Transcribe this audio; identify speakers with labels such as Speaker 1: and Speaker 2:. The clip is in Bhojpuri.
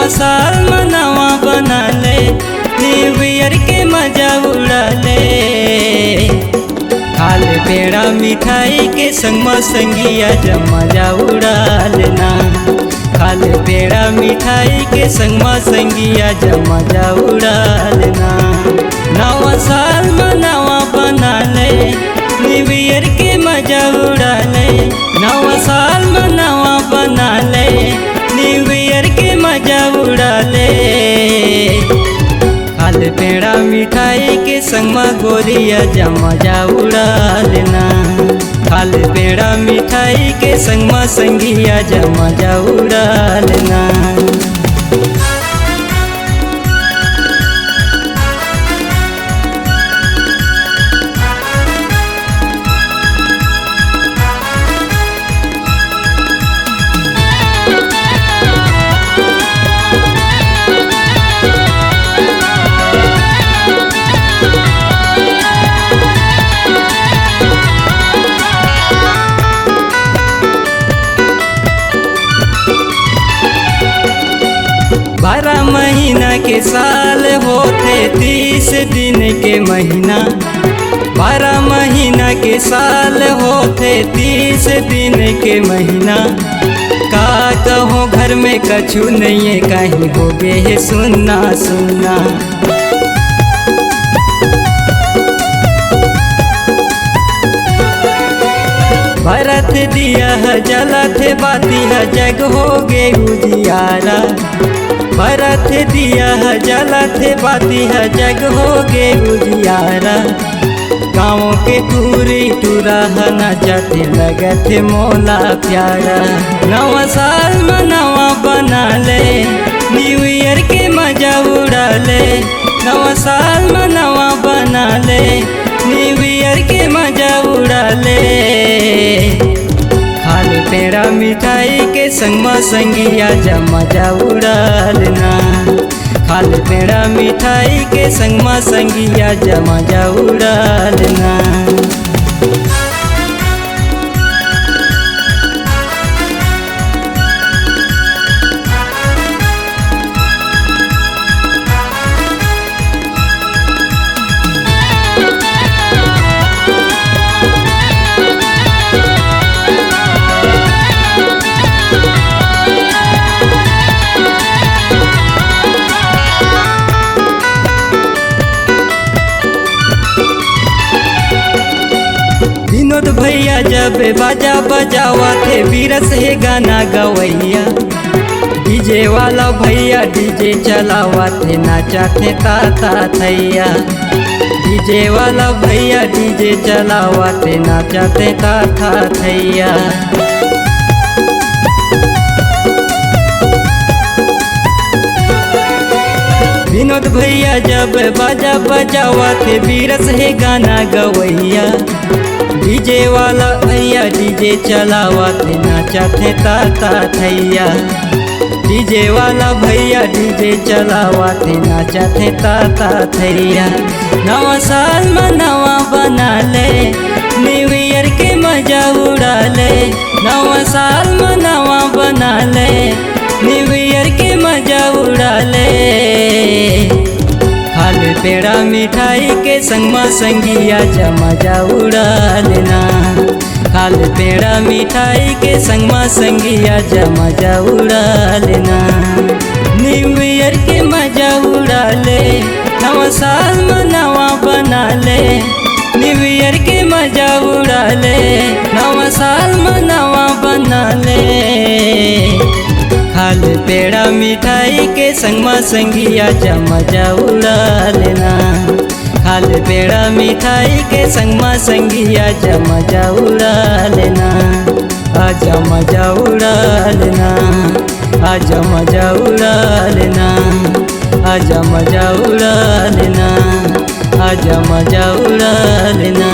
Speaker 1: नवा साल मनावा बना ले, न्यू ईयर के मजा उड़ा ले। खाले पेड़ा मिठाई के संग में संगिया जब मजा उड़ा लेना। खाले पेड़ा मिठाई के संग में संगिया जब मजा उड़ा लेना। नवा साल मनावा बना ले, न्यू ईयर के मजा उड़ा ले। नवा साल मनावा बना ले, न्यू ईयर के मजा उड़ा ले। खाले पेड़ा मिठाई के संग में गोरिया जब मजा उड़ा लेना। खाले पेड़ा मिठाई के संग में संगिया जब मजा उड़ा लेना। बारह महीना के साल होते 30 दिन के महीना। 12 महीना के साल होते 30 दिन के महीना। का कहो घर में कछु नहीं है, कहीं हो गए है सुनना सुनना। भरत दिया जलत बाती जग हो गे उजियारा। भरत दिया जलत बाती जग हो गे उजियारा। गाँव के टूरी टूरा न जाते लगत मोला प्यारा। नवा साल मनावा बना ले, न्यू ईयर के मजा उड़ा ले। नवा साल मनावा बना ले, न्यू ईयर के मजा उड़ा ले। खाले पेड़ा मिठाई के संग में संगिया जब मजा उड़ा लेना। खाले पेड़ा मिठाई के संग में संगिया जब मजा उड़ा लेना। विनोद भैया जब बाजा बजावा थे, बीरस है गाना गवैया। डीजे वाला भैया डीजे चलावा थे, नाचा थे ताता थैया। डीजे वाला भैया डीजे चलावा थे, नाचा थे ताता थैया। विनोद भैया जब बाजा बजावा थे, बीरस है गाना गवैया। डीजे वाला भैया डीजे चलावा थे, नाचा थे ताता थैया। डीजे वाला भैया डीजे चलावा थे, नाचा थे ताता थैया। नवा साल मनावा बना ले, न्यू ईयर के मजा उड़ा ले। नवा साल मनावा बना ले, न्यू ईयर के मजा उड़ा ले। खाले पेड़ा मिठाई के संग में संगिया जब मजा उड़ा लेना। खाले पेड़ा मिठाई के संग में संगिया जब मजा उड़ा लेना। न्यू ईयर के मजा उड़ा ले, नवा साल मनावा बना ले। न्यू ईयर के मजा उड़ा ले, नवा साल मनावा बना ले। खाले पेड़ा मिठाई के संग में संगिया जब मजा उड़ा लेना। खाले पेड़ा मिठाई के संग में संगिया जब मजा उड़ा लेना। आजा मजा उड़ा लेना, आजा मजा उड़ा लेना। आजा मजा उड़ा लेना, आजा मजा उड़ा लेना।